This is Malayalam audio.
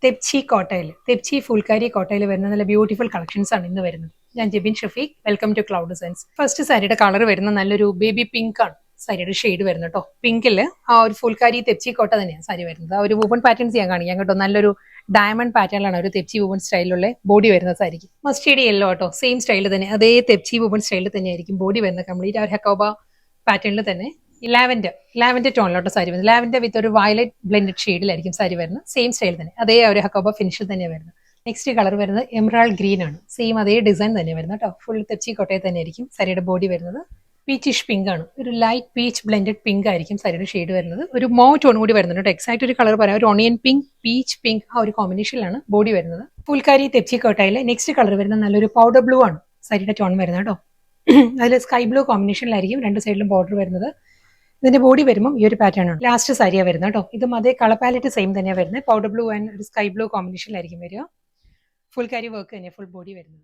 തെപ്ചി കോട്ടയിൽ, തെപ്ചി ഫുൾക്കാരി കോട്ടയിൽ വരുന്ന നല്ല ബ്യൂട്ടിഫുൾ കളക്ഷൻസ് ആണ് ഇന്ന് വരുന്നത്. ഞാൻ Jebin Shafeeq, welcome to cloud designs. First സാരിയുടെ കളർ വരുന്ന നല്ലൊരു ബേബി പിങ്ക് ആണ് സാരിയുടെ ഷെയ്ഡ് വരുന്നത് കേട്ടോ. പിങ്കില് ആ ഒരു ഫുൾക്കാരി തെപ്ചി കോട്ട തന്നെയാണ് സാരി വരുന്നത്. ആ ഒരു വുമൺ പാറ്റേൺസ് ഞാൻ കാണിക്കാം കേട്ടോ. നല്ലൊരു ഡയമണ്ട് പാറ്റേണിലാണ് ഒരു തെപ്ചി വുമൺ സ്റ്റൈലിലുള്ള ബോഡി വരുന്ന സാരിക്ക്. മസ്റ്റേഡ് യെല്ലോ കേട്ടോ, സെയിം സ്റ്റൈലിൽ തന്നെ, അതേ തെപ്ചി വുമൺ സ്റ്റൈലിൽ തന്നെയായിരിക്കും ബോഡി വരുന്നത്. കംപ്ലീറ്റ് ആ ഒരു ഹെക്കോബ പാറ്റേണിൽ തന്നെ ലാവൻഡർ ടോണിലോട്ട് സാരി വരുന്നത്. ലാവൻഡർ വിത്ത് ഒരു വയലറ്റ് ബ്ലെൻഡഡ് ഷെയ്ഡിലായിരിക്കും സാരി വരുന്നത്. സെയിം സ്റ്റൈൽ തന്നെ, അതേ ഒരു ഹക്കോബ ഫിനിഷിൽ തന്നെ വരുന്നത്. നെക്സ്റ്റ് കളർ വരുന്നത് എമറാൾഡ് ഗ്രീൻ ആണ്. സെയിം അതേ ഡിസൈൻ തന്നെ വരുന്നത് കേട്ടോ. ഫുൾ തെച്ചി കോട്ടയിൽ തന്നെ ആയിരിക്കും സാരിയുടെ ബോഡി വരുന്നത്. പീച്ചിഷ് പിങ്ക് ആണ്, ഒരു ലൈറ്റ് പീച്ച് ബ്ലെൻഡഡ് പിങ്ക് ആയിരിക്കും സാരിയുടെ ഷെയ്ഡ് വരുന്നത്. ഒരു മോ ടോൺ കൂടി വരുന്നുണ്ട് കേട്ടോ. എക്സാക്ട് ഒരു കളർ പറയാം, ഒരു ഓണിയൻ പിങ്ക്, പീച്ച് പിങ്ക്, ആ ഒരു കോമ്പിനേഷനിലാണ് ബോഡി വരുന്നത്. ഫുൾക്കാരി തെച്ചി കോട്ടയിലെ നെക്സ്റ്റ് കളർ വരുന്നത് നല്ലൊരു പൗഡർ ബ്ലൂ ആണ് സാരിയുടെ ടോൺ വരുന്നത് കേട്ടോ. അതിൽ സ്കൈ ബ്ലൂ കോമ്പിനേഷനിലായിരിക്കും രണ്ട് സൈഡിലും ബോർഡർ വരുന്നത്. ഇതിന്റെ ബോഡി വരുമ്പോൾ ഈ ഒരു പാറ്റേൺ ആണ്. ലാസ്റ്റ് സാരിയാണ് വരുന്നത് കേട്ടോ. ഇതും അതേ കളർ പാലറ്റ് സെയിം തന്നെയാണ് വരുന്നത്. പൗഡർ ബ്ലൂ ആൻഡ് ഒരു സ്കൈ ബ്ലൂ കോമ്പിനേഷനിലായിരിക്കും വരിക. ഫുൾ കാരി വർക്ക് തന്നെ ഫുൾ ബോഡി വരുന്നത്.